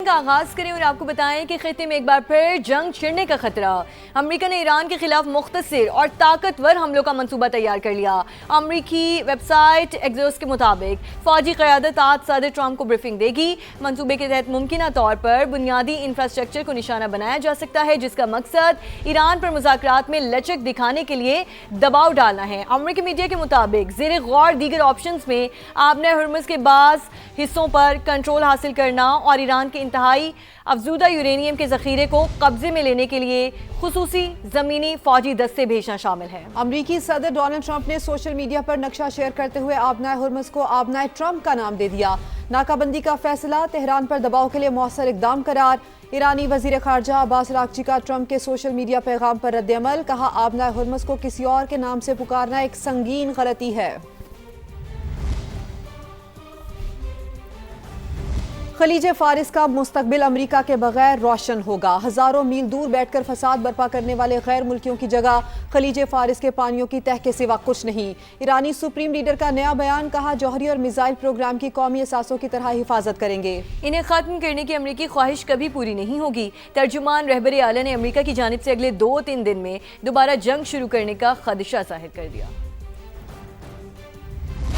کا آغاز کریں اور آپ کو بتائیں کہ خطے میں ایک بار پھر جنگ چھڑنے کا خطرہ۔ امریکہ نے ایران کے خلاف مختصر اور طاقتور حملوں کا منصوبہ تیار کر لیا۔ امریکی ویب سائٹ ایکزیوس کے مطابق فوجی قیادت آج صدر ٹرمپ کو بریفنگ دے گی۔ منصوبے کے تحت ممکنہ طور پر بنیادی انفراسٹرکچر کو نشانہ بنایا جا سکتا ہے، جس کا مقصد ایران پر مذاکرات میں لچک دکھانے کے لیے دباؤ ڈالنا ہے۔ امریکی میڈیا کے مطابق زیر غور دیگر آپشنز میں آبنۂ ہرمز کے بعض حصوں پر کنٹرول حاصل کرنا اور ایران کے انتہائی افزودہ یورینیم کے ذخیرے کو قبضے میں لینے کے لیے خصوصی زمینی فوجی دستے بھیجنا شامل ہے۔ امریکی صدر ڈونلڈ ٹرمپ نے سوشل میڈیا پر نقشہ شیئر کرتے ہوئے آبنائے ہرمز کو آبنائے ٹرمپ کا نام دے دیا۔ ناکہ بندی کا فیصلہ تہران پر دباؤ کے لیے مؤثر اقدام قرار۔ ایرانی وزیر خارجہ عباس اراغچی کا ٹرمپ کے سوشل میڈیا پیغام پر رد عمل، کہا آبنائے ہرمز کو کسی اور کے نام سے پکارنا ایک سنگین غلطی ہے۔ خلیج فارس کا مستقبل امریکہ کے بغیر روشن ہوگا۔ ہزاروں میل دور بیٹھ کر فساد برپا کرنے والے غیر ملکیوں کی جگہ خلیج فارس کے پانیوں کی تہ کے سوا کچھ نہیں۔ ایرانی سپریم لیڈر کا نیا بیان، کہا جوہری اور میزائل پروگرام کی قومی اثاثوں کی طرح حفاظت کریں گے۔ انہیں ختم کرنے کی امریکی خواہش کبھی پوری نہیں ہوگی۔ ترجمان رہبر اعلیٰ نے امریکہ کی جانب سے اگلے 2-3 دن میں دوبارہ جنگ شروع کرنے کا خدشہ ظاہر کر دیا۔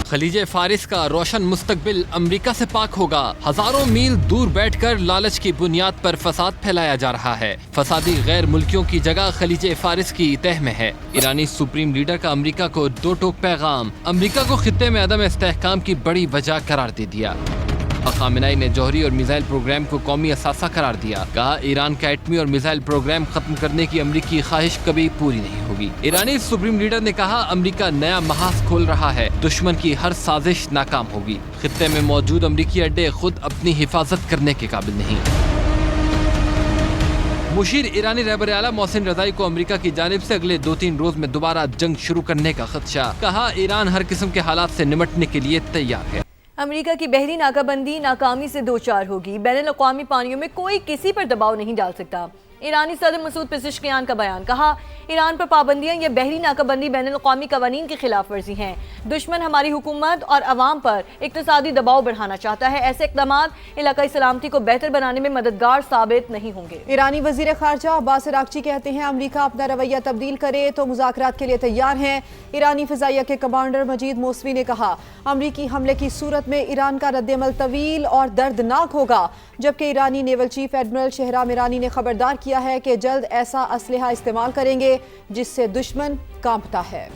خلیج فارس کا روشن مستقبل امریکہ سے پاک ہوگا۔ ہزاروں میل دور بیٹھ کر لالچ کی بنیاد پر فساد پھیلایا جا رہا ہے۔ فسادی غیر ملکیوں کی جگہ خلیج فارس کی تہ میں ہے۔ ایرانی سپریم لیڈر کا امریکہ کو دو ٹوک پیغام، امریکہ کو خطے میں عدم استحکام کی بڑی وجہ قرار دے دیا۔ خامنئی نے جوہری اور میزائل پروگرام کو قومی اثاثہ قرار دیا، کہا ایران کا ایٹمی اور میزائل پروگرام ختم کرنے کی امریکی خواہش کبھی پوری نہیں ہوگی۔ ایرانی سپریم لیڈر نے کہا امریکہ نیا محاذ کھول رہا ہے، دشمن کی ہر سازش ناکام ہوگی۔ خطے میں موجود امریکی اڈے خود اپنی حفاظت کرنے کے قابل نہیں۔ مشیر ایرانی رہبر اعلیٰ محسن رضائی کو امریکہ کی جانب سے اگلے 2-3 روز میں دوبارہ جنگ شروع کرنے کا خدشہ، کہا ایران ہر قسم کے حالات سے نمٹنے کے لیے تیار ہے۔ امریکہ کی بحری ناکہ بندی ناکامی سے دوچار ہوگی۔ بین الاقوامی پانیوں میں کوئی کسی پر دباؤ نہیں ڈال سکتا۔ ایرانی صدر مسعود پزشکیان کا بیان، کہا ایران پر پابندیاں یا بحری ناکہ بندی بین الاقوامی قوانین کی خلاف ورزی ہیں۔ دشمن ہماری حکومت اور عوام پر اقتصادی دباؤ بڑھانا چاہتا ہے۔ ایسے اقدامات علاقائی سلامتی کو بہتر بنانے میں مددگار ثابت نہیں ہوں گے۔ ایرانی وزیر خارجہ عباس اراغچی کہتے ہیں امریکہ اپنا رویہ تبدیل کرے تو مذاکرات کے لیے تیار ہیں۔ ایرانی فضائیہ کے کمانڈر مجید موسوی نے کہا امریکی حملے کی صورت میں ایران کا رد عمل طویل اور دردناک ہوگا، جبکہ ایرانی نیول چیف ایڈمرل شہرام ایرانی نے خبردار کیا ہے کہ جلد ایسا اسلحہ استعمال کریں گے جس سے دشمن کانپتا ہے۔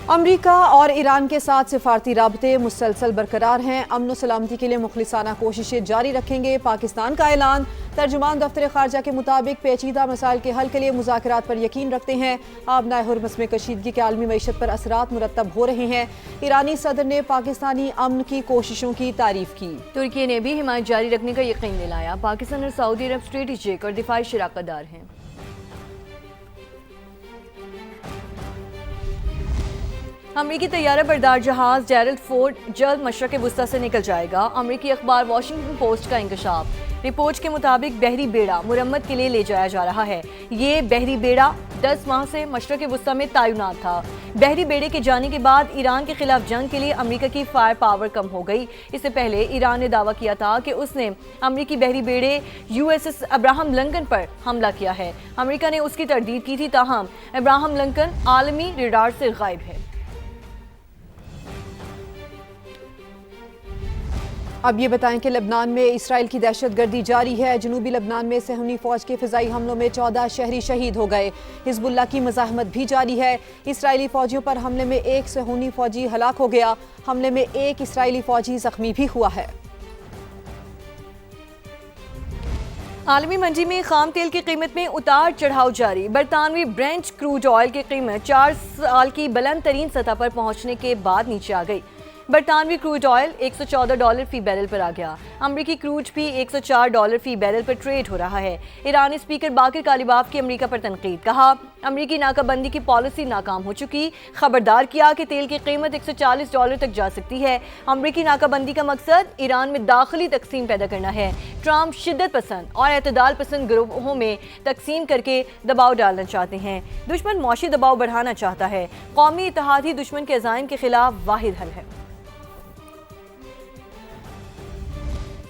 امریکہ اور ایران کے ساتھ سفارتی رابطے مسلسل برقرار ہیں۔ امن و سلامتی کے لیے مخلصانہ کوششیں جاری رکھیں گے، پاکستان کا اعلان۔ ترجمان دفتر خارجہ کے مطابق پیچیدہ مسائل کے حل کے لیے مذاکرات پر یقین رکھتے ہیں۔ آبنائے ہرمز میں کشیدگی کے عالمی معیشت پر اثرات مرتب ہو رہے ہیں۔ ایرانی صدر نے پاکستانی امن کی کوششوں کی تعریف کی۔ ترکی نے بھی حمایت جاری رکھنے کا یقین دلایا۔ پاکستان اور سعودی عرب اسٹریٹجک اور دفاعی شراکت دار ہیں۔ امریکی طیارہ بردار جہاز جیرلڈ فورڈ جلد مشرق وسطی سے نکل جائے گا۔ امریکی اخبار واشنگٹن پوسٹ کا انکشاف، رپورٹ کے مطابق بحری بیڑا مرمت کے لیے لے جایا جا رہا ہے۔ یہ بحری بیڑا 10 ماہ سے مشرق وسطی میں تعینات تھا۔ بحری بیڑے کے جانے کے بعد ایران کے خلاف جنگ کے لیے امریکہ کی فائر پاور کم ہو گئی۔ اس سے پہلے ایران نے دعویٰ کیا تھا کہ اس نے امریکی بحری بیڑے USS ابراہم لنکن پر حملہ کیا ہے۔ امریکہ نے اس کی تردید کی تھی، تاہم ابراہم لنکن عالمی ریڈار سے غائب ہے۔ اب یہ بتائیں کہ لبنان میں اسرائیل کی دہشت گردی جاری ہے۔ جنوبی لبنان میں صہیونی فوج کے فضائی حملوں میں 14 شہری شہید ہو گئے۔ حزب اللہ کی مزاحمت بھی جاری ہے۔ اسرائیلی فوجیوں پر حملے میں ایک صہیونی فوجی ہلاک ہو گیا۔ حملے میں ایک اسرائیلی فوجی زخمی بھی ہوا ہے۔ عالمی منڈی میں خام تیل کی قیمت میں اتار چڑھاؤ جاری۔ برطانوی برینٹ کروڈ آئل کی قیمت 4 سال کی بلند ترین سطح پر پہنچنے کے بعد نیچے آ گئی۔ برطانوی کروڈ آئل $114 فی بیرل پر آ گیا۔ امریکی کروڈ بھی $104 فی بیرل پر ٹریڈ ہو رہا ہے۔ ایرانی اسپیکر باقر کالیباف کی امریکہ پر تنقید، کہا امریکی ناکہ بندی کی پالیسی ناکام ہو چکی، خبردار کیا کہ تیل کی قیمت $140 تک جا سکتی ہے۔ امریکی ناکہ بندی کا مقصد ایران میں داخلی تقسیم پیدا کرنا ہے۔ ٹرمپ شدت پسند اور اعتدال پسند گروہوں میں تقسیم کر کے دباؤ ڈالنا چاہتے ہیں۔ دشمن معاشی دباؤ بڑھانا چاہتا ہے۔ قومی اتحاد ہی دشمن کے عزائم کے خلاف واحد حل ہے۔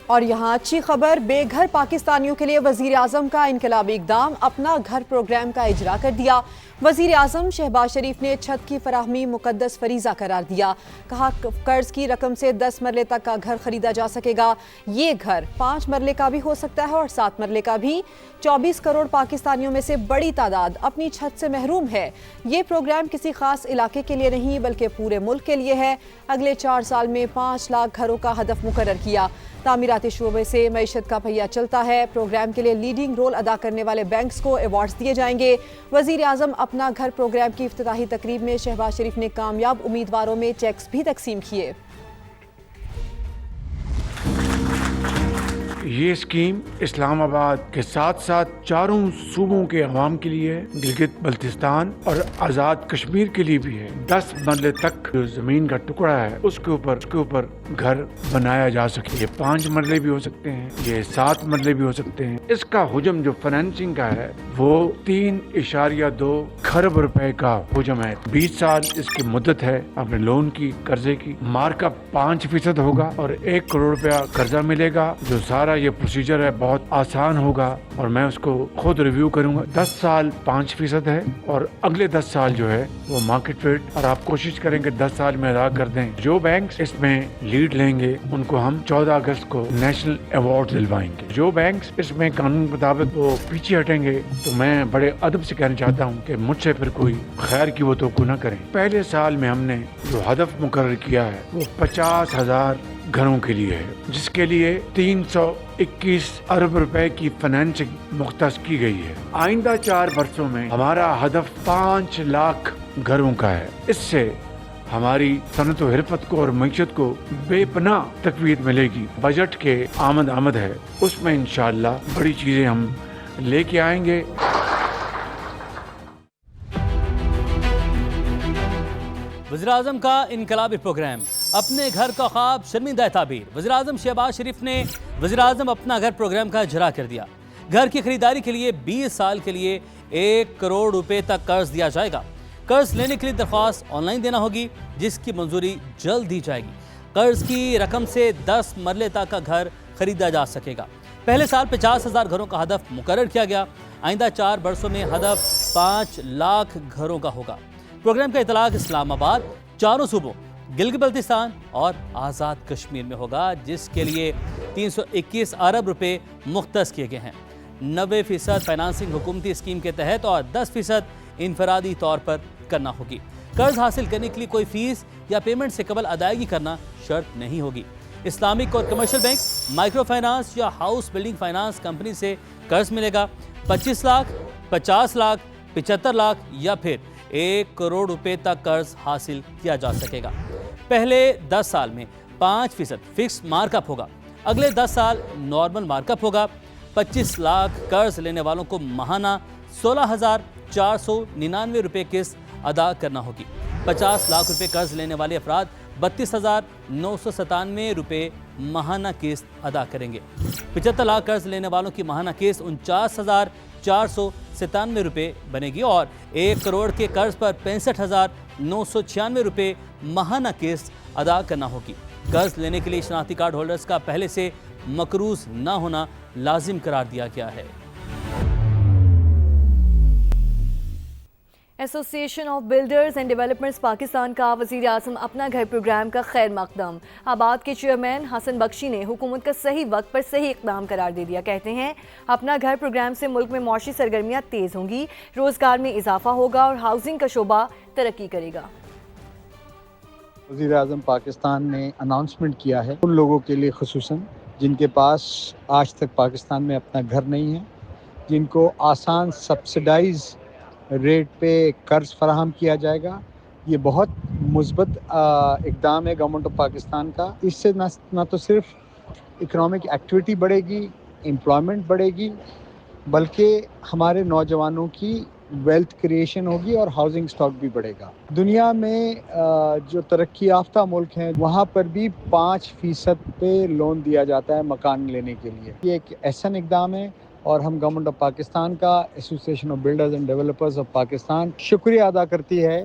اور یہاں اچھی خبر، بے گھر پاکستانیوں کے لیے وزیر اعظم کا انقلابی اقدام، اپنا گھر پروگرام کا اجرا کر دیا۔ وزیر اعظم شہباز شریف نے چھت کی فراہمی مقدس فریضہ قرار دیا۔ کہا قرض کی رقم سے 10 مرلے تک کا گھر خریدا جا سکے گا۔ یہ گھر 5 مرلے کا بھی ہو سکتا ہے اور 7 مرلے کا بھی۔ 24 کروڑ پاکستانیوں میں سے بڑی تعداد اپنی چھت سے محروم ہے۔ یہ پروگرام کسی خاص علاقے کے لیے نہیں بلکہ پورے ملک کے لیے ہے۔ اگلے 4 سال میں 5 لاکھ گھروں کا ہدف مقرر کیا۔ تعمیراتی شعبے سے معیشت کا پہیہ چلتا ہے۔ پروگرام کے لیے لیڈنگ رول ادا کرنے والے بینکس کو ایوارڈز دیے جائیں گے۔ وزیر اعظم اپنا گھر پروگرام کی افتتاحی تقریب میں شہباز شریف نے کامیاب امیدواروں میں چیکس بھی تقسیم کیے۔ یہ اسکیم اسلام آباد کے ساتھ ساتھ چاروں صوبوں کے عوام کے لیے، گلگت بلتستان اور آزاد کشمیر کے لیے بھی ہے۔ 10 مرلے تک جو زمین کا ٹکڑا ہے اس کے اوپر گھر بنایا جا سکے۔ یہ 5 مرلے بھی ہو سکتے ہیں، یہ 7 مرلے بھی ہو سکتے ہیں۔ اس کا حجم جو فائنینسنگ کا ہے وہ 3.2 کھرب روپے کا حجم ہے۔ 20 سال اس کی مدت ہے اپنے لون کی، قرضے کی۔ مارک اپ 5% ہوگا اور 1 کروڑ روپیہ قرضہ ملے گا۔ جو سارا یہ پروسیجر ہے بہت آسان ہوگا اور میں اس کو خود ریویو کروں گا۔ 10 سال 5% ہے اور اگلے 10 سال جو ہے وہ مارکیٹ ریٹ، اور آپ کوشش کریں کہ 10 سال میں ادا کر دیں۔ جو بینکس اس میں لیڈ لیں گے ان کو ہم 14 اگست کو نیشنل ایوارڈ دلوائیں گے۔ جو بینکس اس میں قانون مطابق وہ پیچھے ہٹیں گے تو میں بڑے ادب سے کہنا چاہتا ہوں کہ مجھ سے پھر کوئی خیر کی وہ توقع نہ کریں۔ پہلے سال میں ہم نے جو ہدف مقرر کیا ہے وہ 50,000 گھروں کے لیے ہے، جس کے لیے 321 ارب روپے کی فائنینسنگ مختص کی گئی ہے۔ آئندہ 4 برسوں میں ہمارا ہدف 5 لاکھ گھروں کا ہے۔ اس سے ہماری صنعت و حرفت کو اور معیشت کو بے پناہ تقویت ملے گی۔ بجٹ کے آمد ہے، اس میں انشاءاللہ بڑی چیزیں ہم لے کے آئیں گے۔ وزیراعظم کا انقلابی پروگرام، اپنے گھر کا خواب شرمندہ تعبیر۔ وزیراعظم شہباز شریف نے وزیراعظم اپنا گھر پروگرام کا اجرا کر دیا۔ گھر کی خریداری کے لیے 20 سال کے لیے 1 کروڑ روپے تک قرض دیا جائے گا۔ قرض لینے کے لیے درخواست آن لائن دینا ہوگی جس کی منظوری جلد دی جائے گی۔ قرض کی رقم سے 10 مرلے تک کا گھر خریدا جا سکے گا۔ پہلے سال 50,000 گھروں کا ہدف مقرر کیا گیا۔ آئندہ 4 برسوں میں ہدف 5 لاکھ گھروں کا ہوگا۔ پروگرام کا اطلاق اسلام آباد، چاروں صوبوں گلگت بلتستان اور آزاد کشمیر میں ہوگا، جس کے لیے 321 ارب روپے مختص کیے گئے ہیں۔ 90% فائنانسنگ حکومتی اسکیم کے تحت اور 10% انفرادی طور پر کرنا ہوگی۔ قرض حاصل کرنے کے لیے کوئی فیس یا پیمنٹ سے قبل ادائیگی کرنا شرط نہیں ہوگی۔ اسلامک اور کمرشل بینک، مائکرو فائنانس یا ہاؤس بلڈنگ فائنانس کمپنی سے قرض ملے گا۔ 25 لاکھ، 50 لاکھ، 75 لاکھ یا پھر 1 کروڑ روپے تک قرض حاصل کیا جا سکے گا۔ پہلے 10 سال میں 5% فکس مارک اپ ہوگا، اگلے 10 سال نارمل مارک اپ ہوگا۔ 25 لاکھ قرض لینے والوں کو ماہانہ 16,499 روپے قسط ادا کرنا ہوگی۔ 50 لاکھ روپے قرض لینے والے افراد 32,997 روپے ماہانہ قسط ادا کریں گے۔ 75 لاکھ قرض لینے والوں کی ماہانہ قسط 49,497 روپے بنے گی اور 1 کروڑ کے قرض پر 65,996 روپے ماہانہ قسط ادا کرنا ہوگی۔ قرض لینے کے لیے شناختی کارڈ ہولڈرز کا پہلے سے مقروض نہ ہونا لازم قرار دیا گیا ہے۔ ایسوسی ایشن of builders and developers Pakistan کا وزیر اعظم اپنا گھر پروگرام کا خیر مقدم۔ آباد کے چیئرمین حسن بخشی نے حکومت کا صحیح وقت پر صحیح اقدام قرار دے دیا۔ کہتے ہیں اپنا گھر پروگرام سے ملک میں معاشی سرگرمیاں تیز ہوں گی، روزگار میں اضافہ ہوگا اور ہاؤسنگ کا شعبہ ترقی کرے گا۔ وزیر اعظم پاکستان نے اناؤنسمنٹ کیا ہے ان لوگوں کے لیے خصوصاً جن کے پاس آج تک پاکستان میں اپنا گھر نہیں ہے، جن کو آسان سبسڈائز ریٹ پہ قرض فراہم کیا جائے گا۔ یہ بہت مثبت اقدام ہے گورنمنٹ آف پاکستان کا۔ اس سے نہ تو صرف اکنامک ایکٹیویٹی بڑھے گی، امپلائمنٹ بڑھے گی، بلکہ ہمارے نوجوانوں کی ویلتھ کریشن ہوگی اور ہاؤسنگ سٹاک بھی بڑھے گا۔ دنیا میں جو ترقی یافتہ ملک ہیں وہاں پر بھی 5% پہ لون دیا جاتا ہے مکان لینے کے لیے۔ یہ ایک احسن اقدام ہے اور ہم گورنمنٹ آف پاکستان کا، ایسوسی ایشن of builders and developers of Pakistan شکریہ ادا کرتی ہے۔